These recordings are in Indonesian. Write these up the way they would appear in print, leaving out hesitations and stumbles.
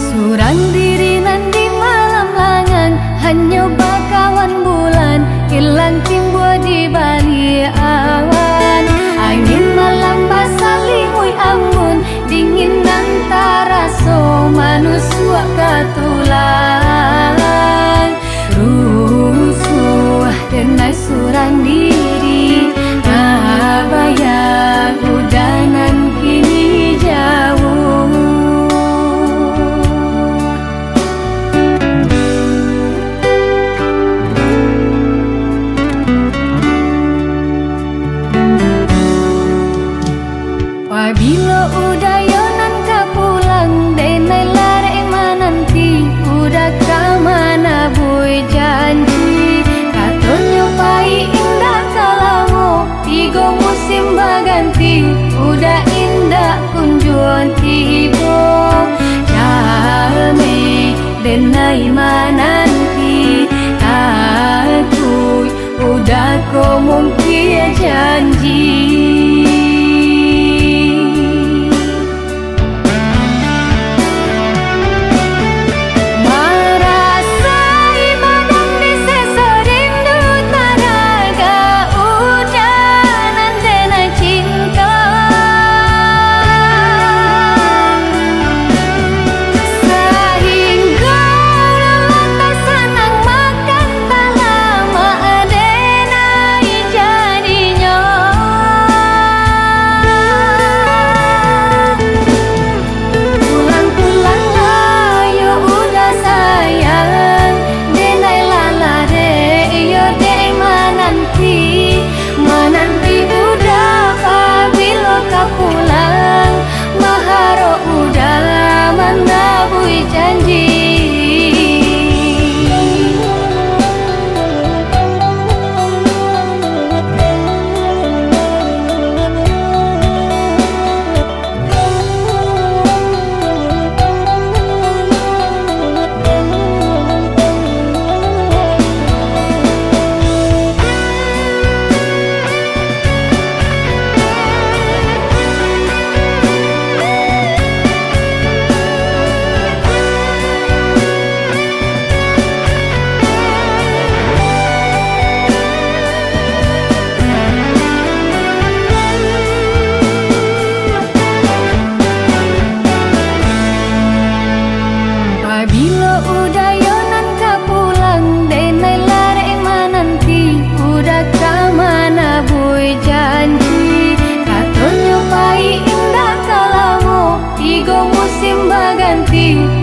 Surang diri nanti malam langan, hanya bakawan bulan hilang timbul di balik awan. Angin malam basah lingui ambun, dingin antara so manusia katulang. Rusuh denai surang diri, kabayang udanan kini jauh. Bila udayonan ka pulang, denai lare mananti, udah ka mana boy janji. Katonyo pai indah kalamo, tigo musim baganti, udah indah kunjuan tibo. Jame denai mananti, aku udah ko mungkin janji.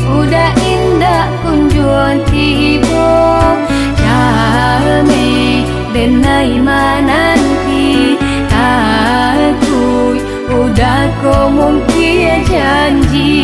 Udah indah kunjuan tibo, jame denai mananti, aku udah ko mungkin janji.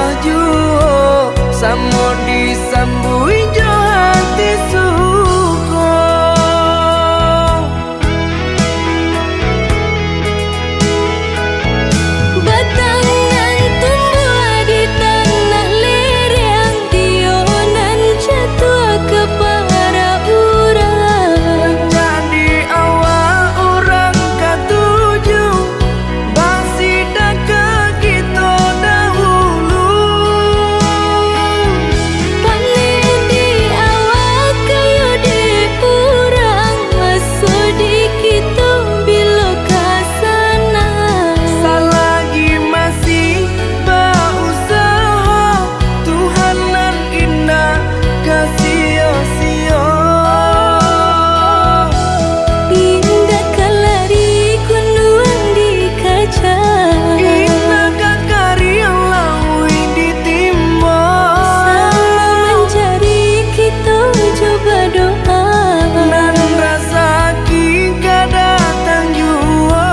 tuah juo samo disambui jo hati suko. Batangan tumbuh di tanah lereng, tionan jatuh ke para urang. Jadi awal orang katuju basi dak kita dahulu. Panen di awal kayu di urang, masuk di kita bila kasana. Selagi masih berusaha, Tuhanan indah kasih-sia. Indah kalari kunduang di kaca, Indah kakari yang lawi ditimba. sama mencari kita coba doa. Nan rasa ki datang jua.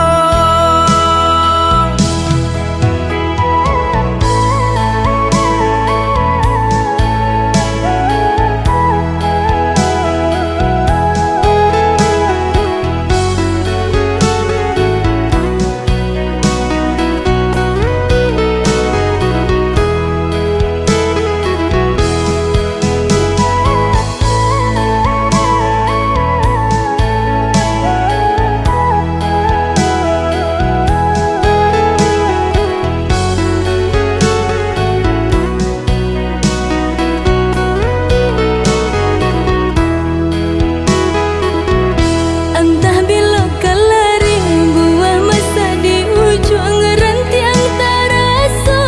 Entah bila kalari buah masa di ujung rantiang terasa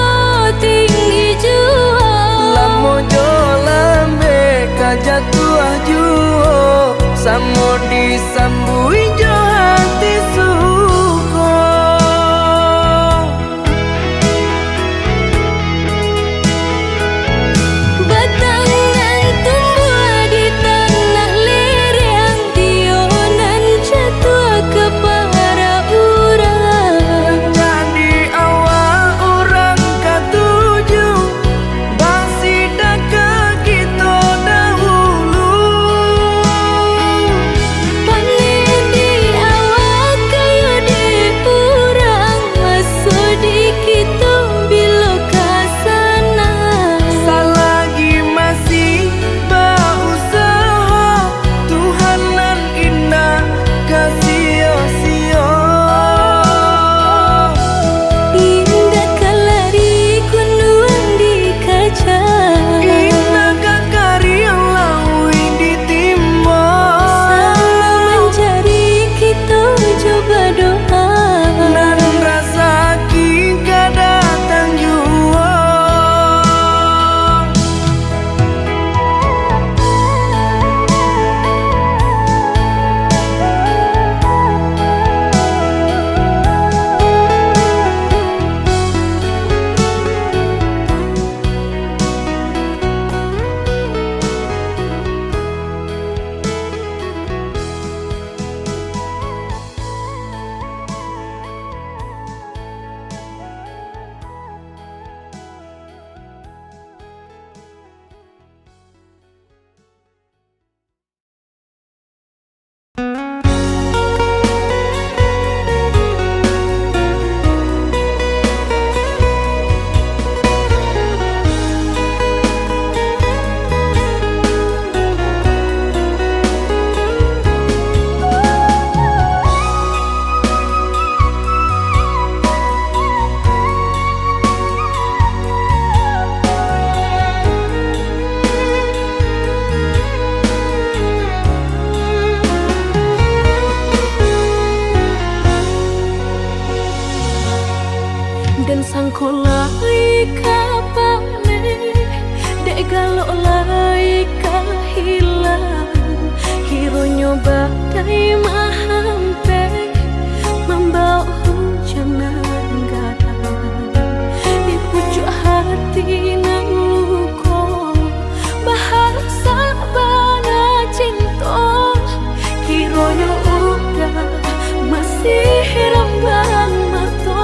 tinggi jua. Lamo jo lambe kajatuah juo samo disambui jo hati suko. Batangan tumbuh di tanah lereng, tionan jatuh ke para urang. Jadi awal orang katuju basi dak kita dahulu. Panen di awal kayu di urang, masuk di kita bila kasana. Selagi masih berusaha, Tuhanan indah kasih-sia. Indah kalari kunduang di kaca, Indah kakari yang lawi ditimba. sama mencari kita coba doa. Nan rasa ki datang jua. Dan sangko lai kapane dek galok lai kahilang, hiro nyoba dai mahampe membawa hujan nan garang di pucuk hati nan luko bahasa bana cinta, hiro udah masih rembang mata.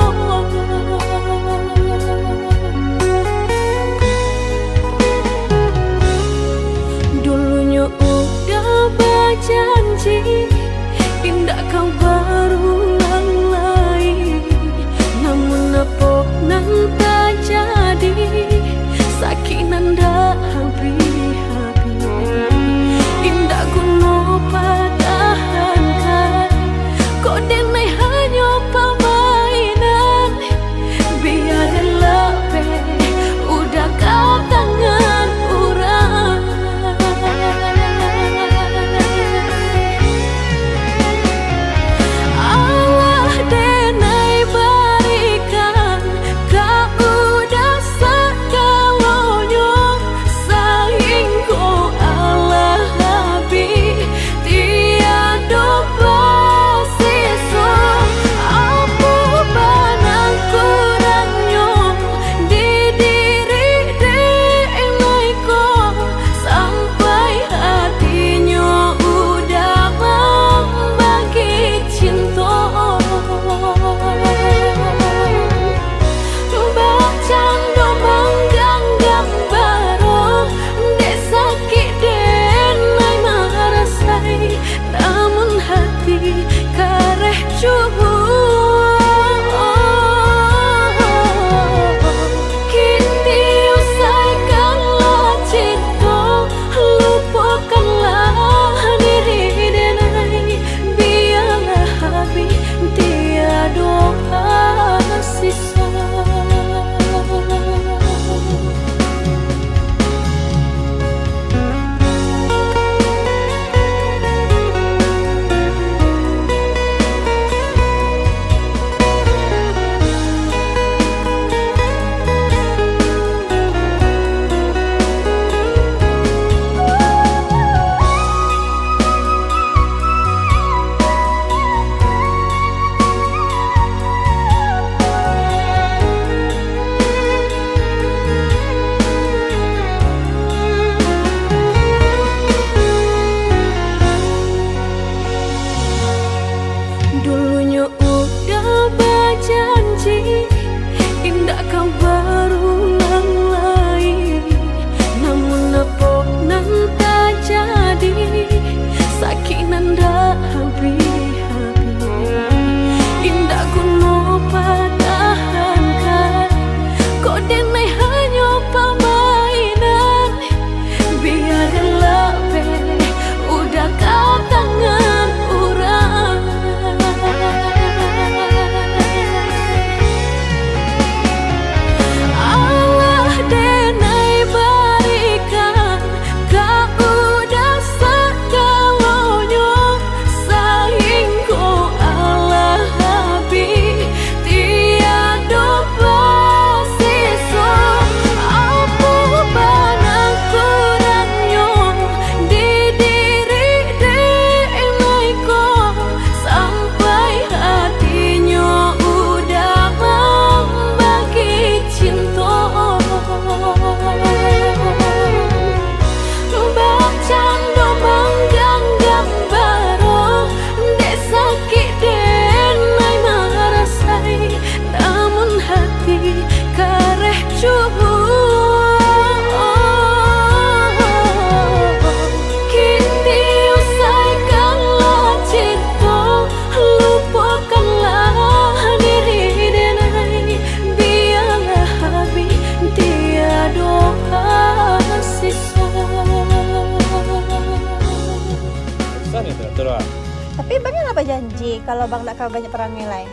tak kau banyak perangai lain.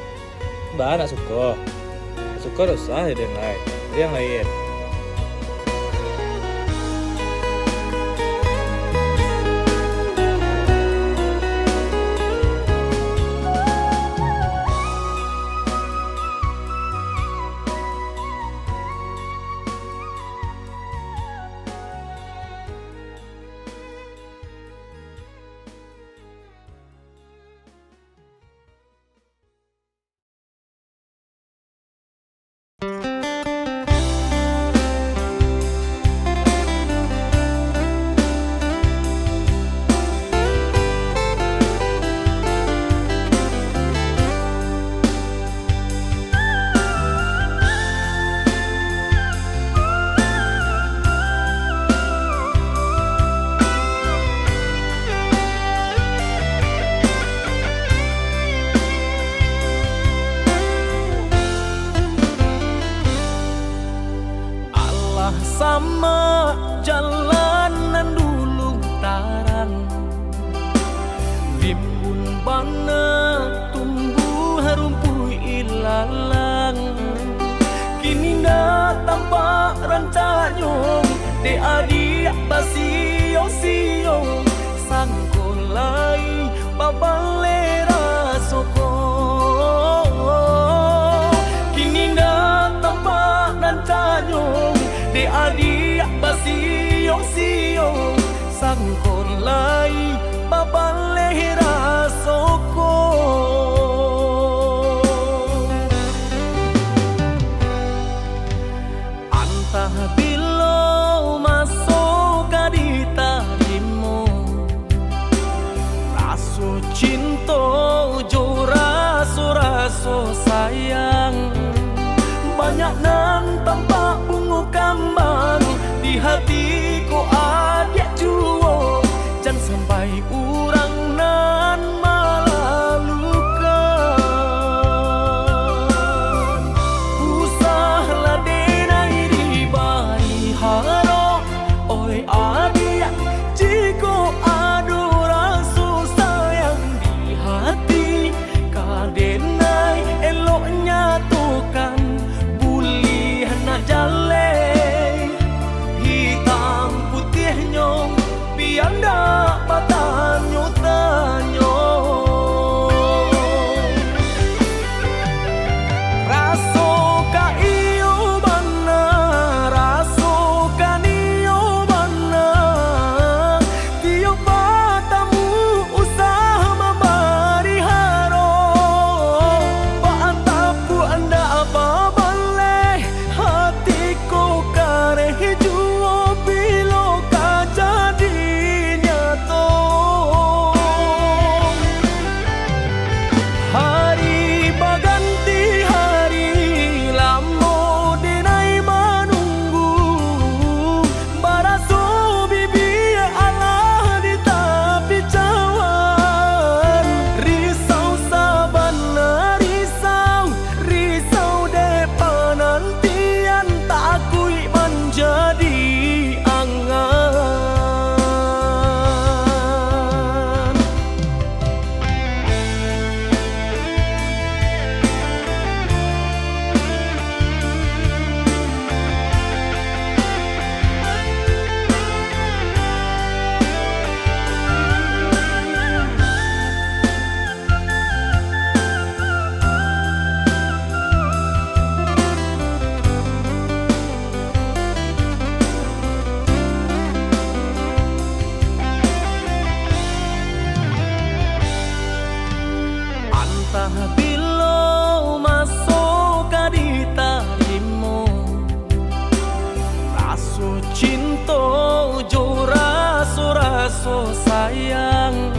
Mbak nak suka. Suka usah ada yang lain. Ada yang lain. Sama jalanan dulu tarang, rimbun bana tumbuh rumpuh ilalang. Kini nggak tampak rancanyong de adik basio-sio sangkolai babalera soko. Kini nggak tampak rancanyong de adik basio-sio sangkolai babalera soko. Antah bilo masuk di tarimo, raso cinta jo raso sayang. Banyak nan tampak bunga kambang di hatiku adik juo, jangan sampai urang nan malalukan. Usahlah denai di bari haro, oi adik jiko adu rasa sayang di hati, kadenai eloknya tukan jale hitam putihnya biar ndak patahnya tanyo. Raso ka iyo bana, raso ka niyo bana, tiap matamu usah memberi haro, baantapu anda apa juo bilo ka jadinya to. Hari baganti hari lamo denai menunggu, baraso bibi Allah di tepi cawan. Risau sabana risau depan nantian tak akui jadi angan. Antah bilo masuk di tarimo, raso cinta jo raso sayang.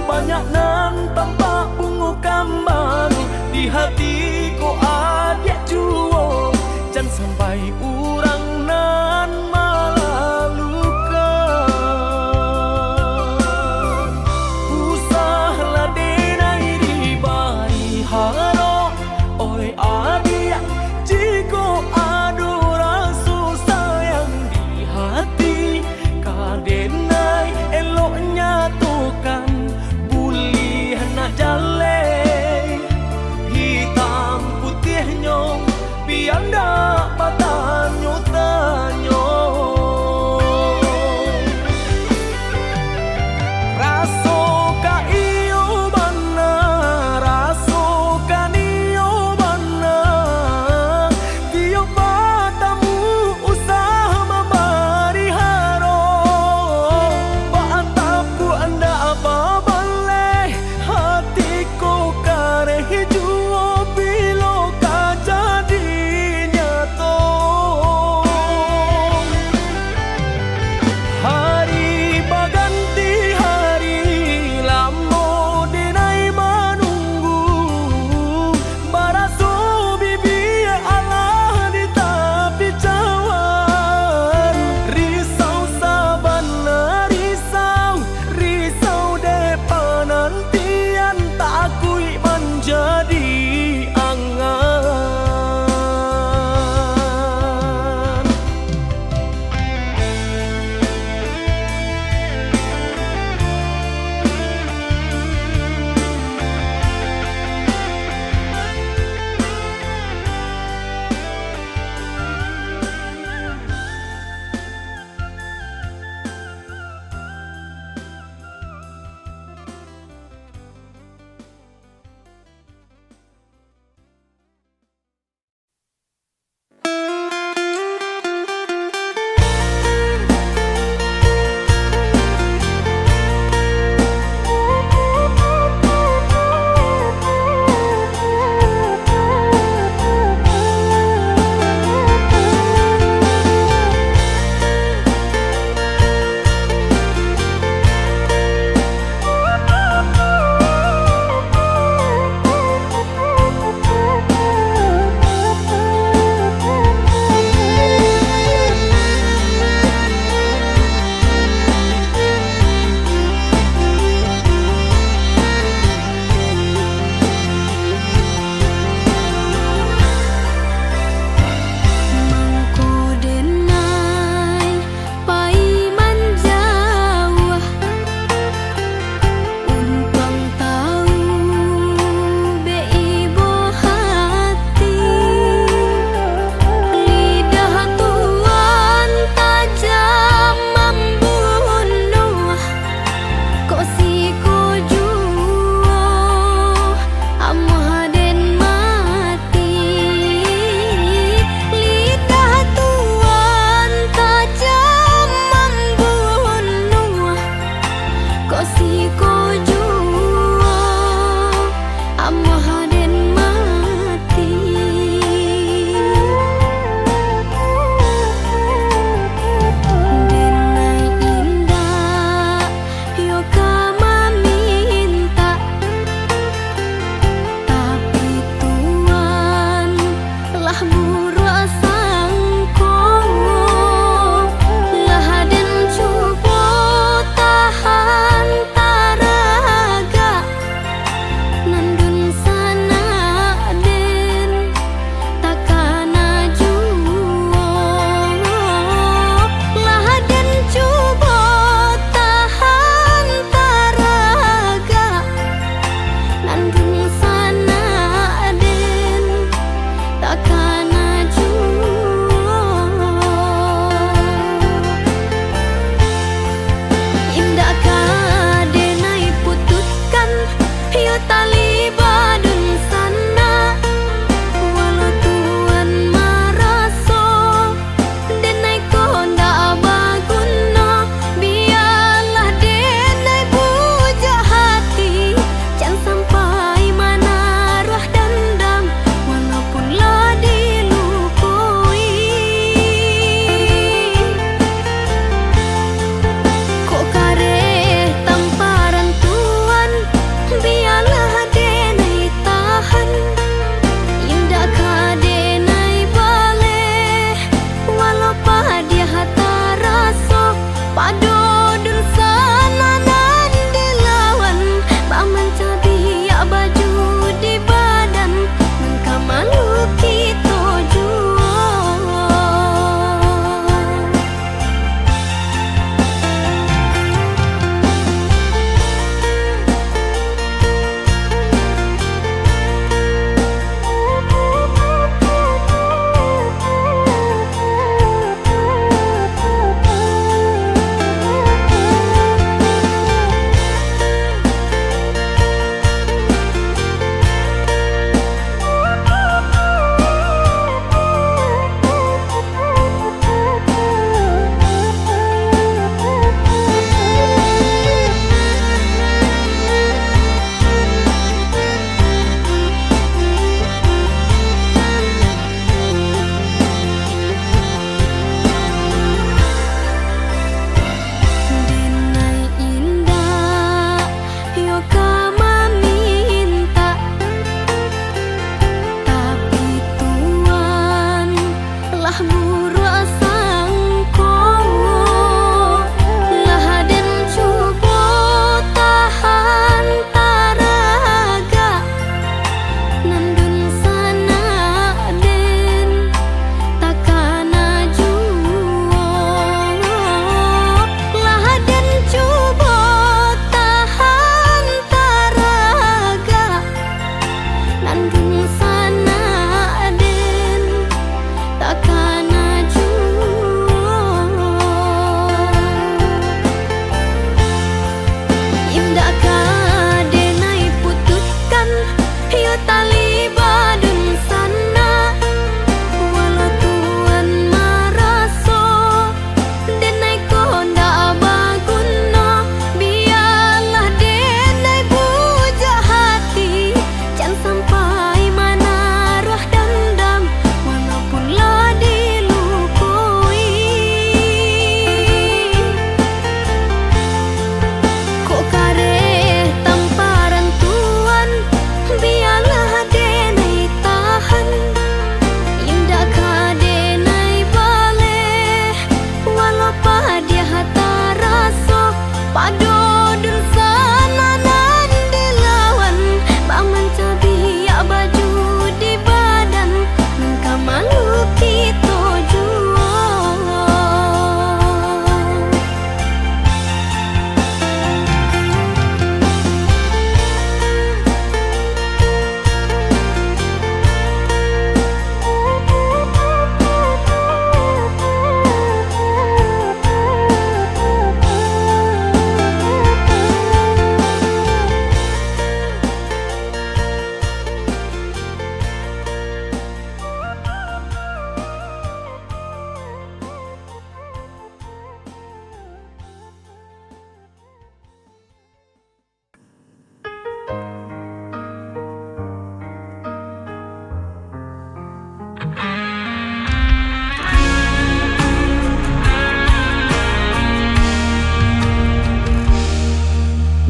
Banyak nan tampak bunga kambang di hatiku adik juo, jangan sampai urang nan malalukan. Usahlah denai di bari haro, oi adik jiko adu rasa sayang di hati, kadenai eloknya tukan bulih nak jale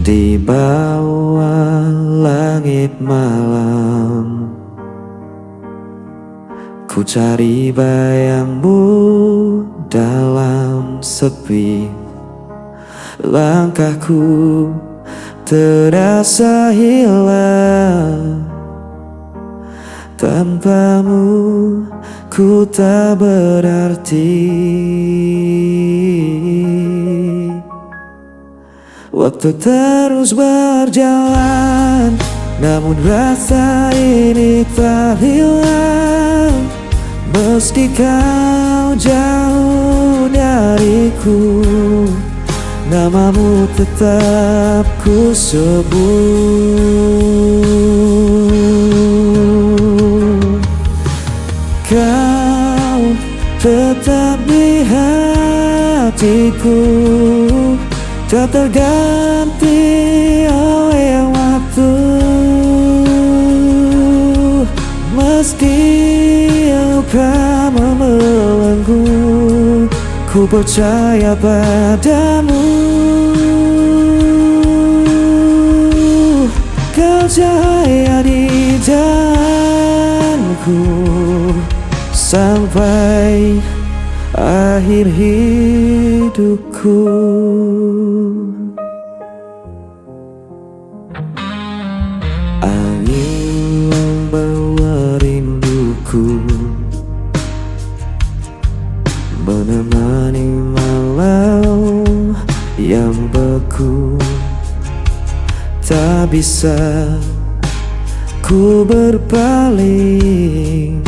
di bawah langit malam. Ku cari bayangmu dalam sepi. Langkahku terasa hilang. Tanpamu ku tak berarti. Waktu terus berjalan, namun rasa ini tak hilang. Meski kau jauh dariku, namamu tetap ku sebut. Kau tetap di hatiku, tak terganti oleh waktu. Meski luka membelenggu, ku percaya padamu. Kau cahaya di jalanku sampai akhir hidupku. Angin membawa rinduku, menemani malam yang beku. Tak bisa ku berpaling,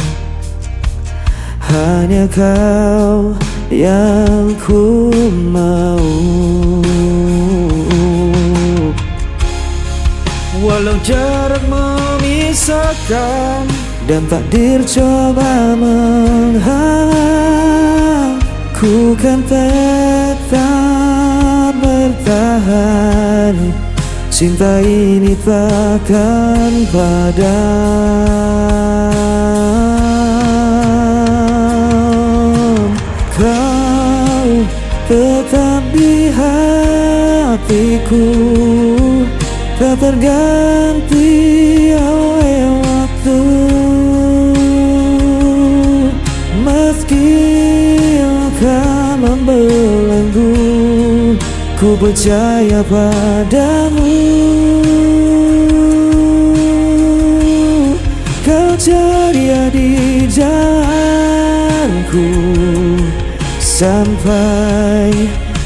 hanya kau yang ku mau. Walau jarak memisahkan dan takdir coba menghalang, ku kan tetap bertahan. Cinta ini takkan padam. Kau tetap di hatiku, tak terganti oleh waktu. Meski luka membelenggu, ku percaya padamu. Kau ceria di jalanku sampai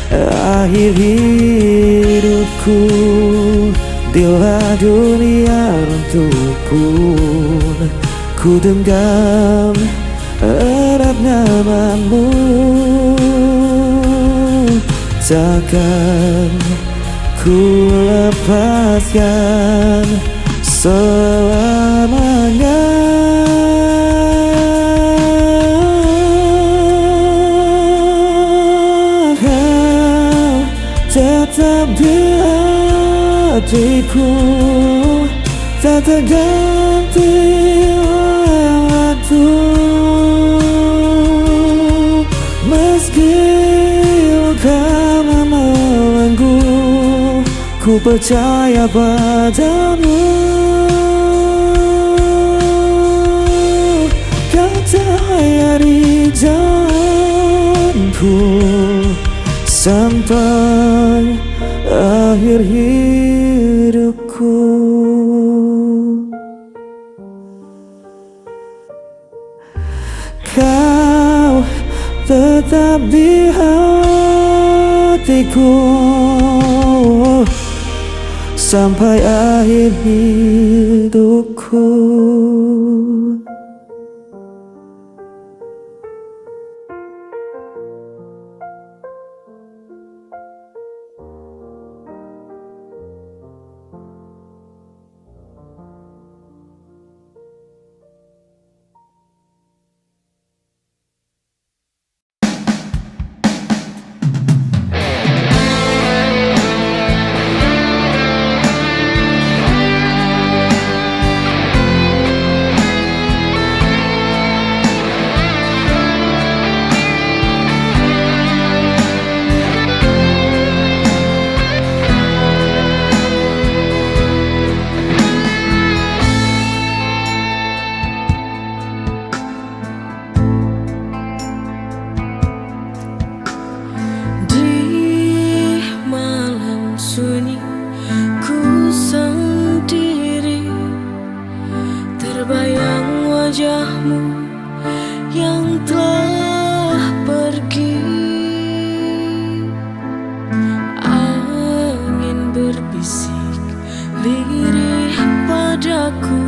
akhir hidupku. Bila dunia runtuh pun, ku genggam erat namamu. Takkan ku lepaskan selamanya. Kau tetap di hatiku, tak terganti oleh waktu. Meski luka membelenggu, ku percaya padamu. Kau cahaya di jalanku sampai akhir hidupku. Kau tetap di hatiku sampai akhir hidupku. terbayang wajahmu yang telah pergi. Angin berbisik lirih padaku,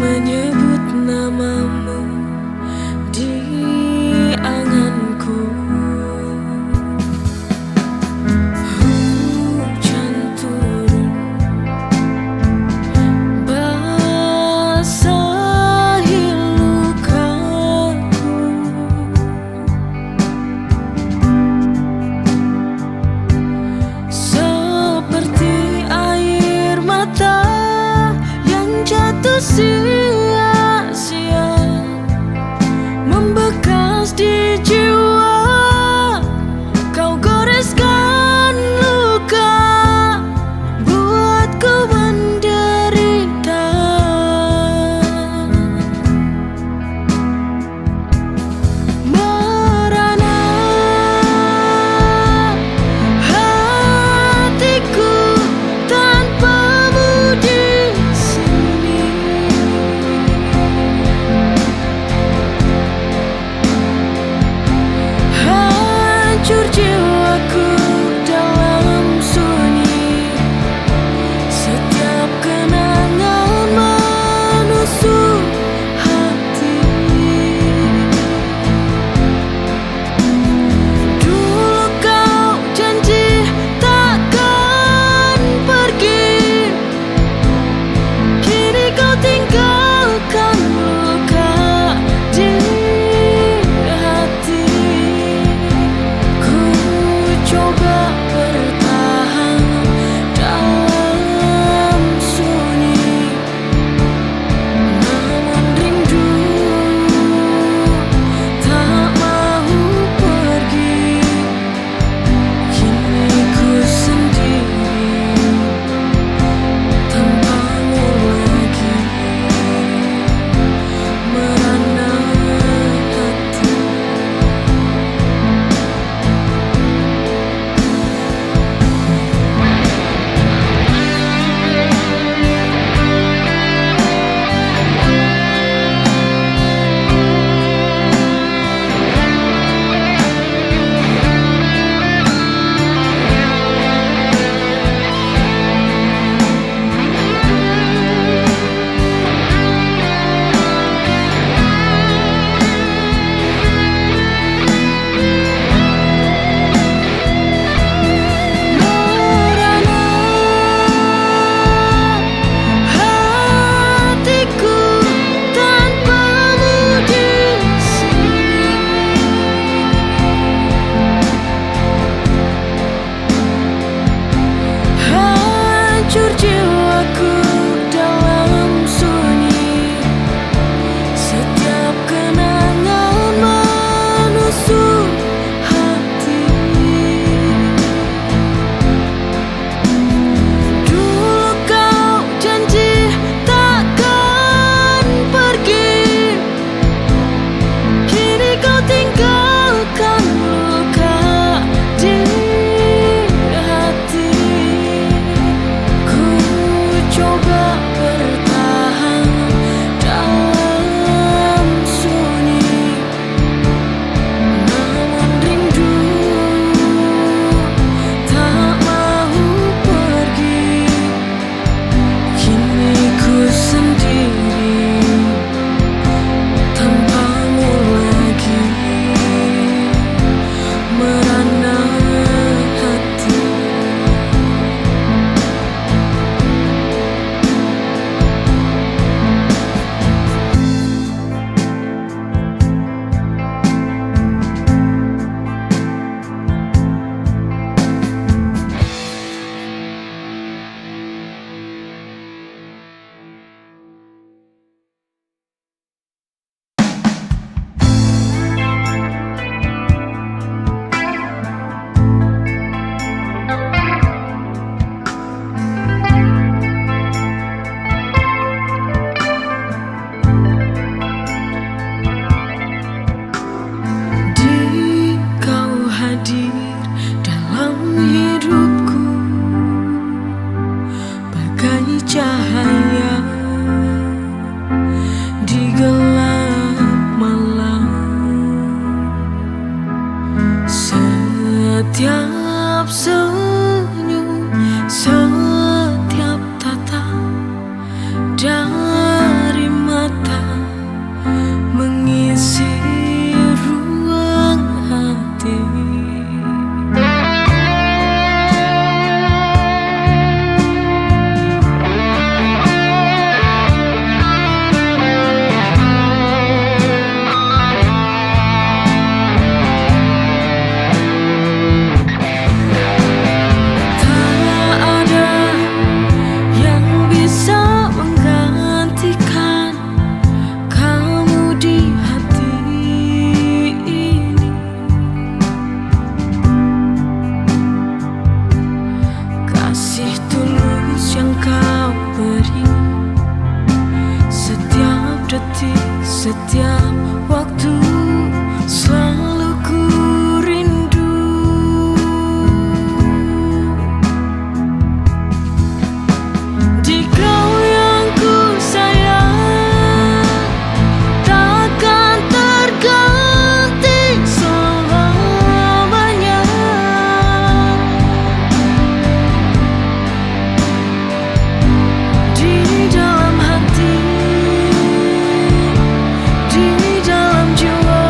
menyebut namamu di anganku. Hujan turun basahi lukaku, seperti air mata yang jatuh sia-sia, membekas di jiwa. Kau goreskan luka, buatku menderita. Merana hatiku tanpamu di sini. Setiap waktu selalu ku rindu. Di kau yang ku sayang takkan terganti selamanya. Di dalam hati, di dalam jiwa,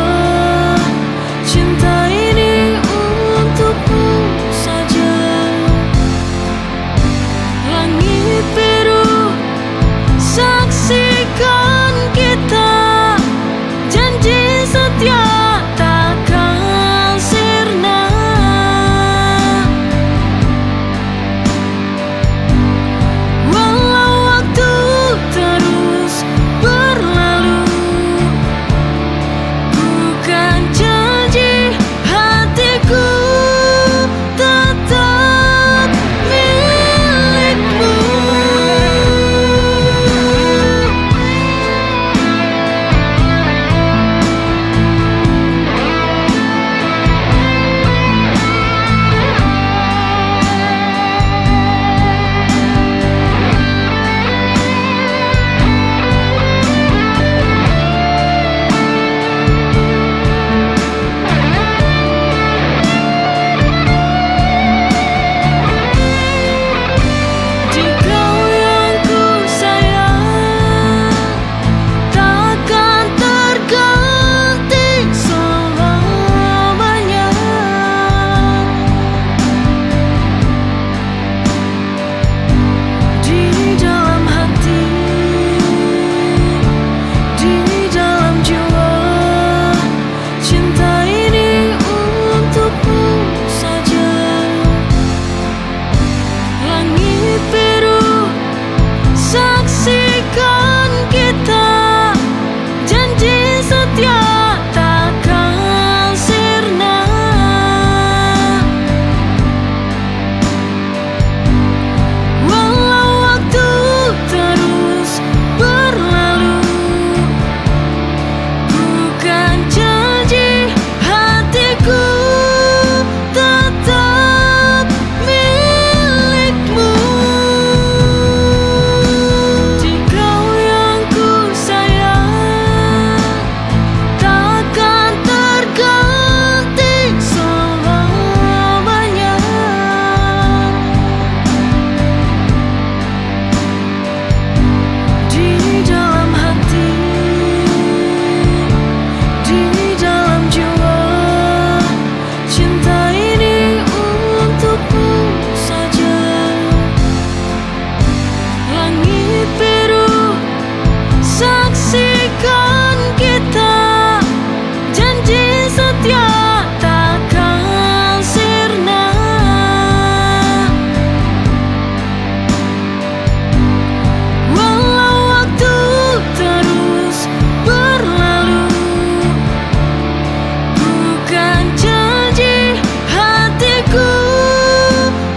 cinta ini untukmu saja. Langit biru saksikan kita, janji setia takkan sirna. Walau waktu terus berlalu, bukan janji hatiku tetap milikmu. Di kau yang ku sayang takkan terganti selamanya. Di dalam hati, di dalam jiwa, cinta ini untukmu saja. Langit biru saksikan kita, janji setia takkan sirna. Walau waktu terus berlalu, bukan janji hatiku tetap milikmu. Di kau yang ku sayang takkan terganti selamanya. Di dalam hati, di dalam jiwa, cinta ini untukmu saja. Langit biru saksikan kita, janji setia takkan sirna. Walau waktu terus berlalu, bukan janji hatiku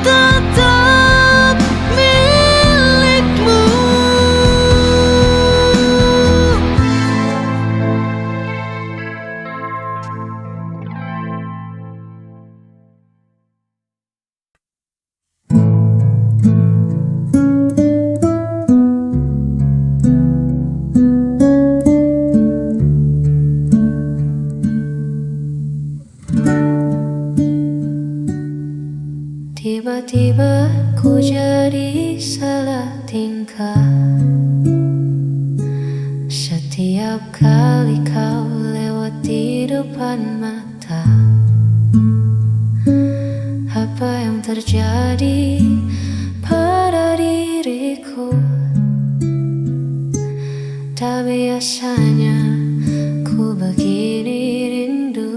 tetap milikmu. Tiba-tiba ku jadi salah tingkah. Setiap kali kau lewat di depan mata, apa yang terjadi pada diriku? Tak biasanya ku begini rindu.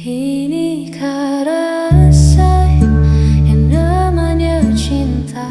Inikah rasa yang namanya cinta?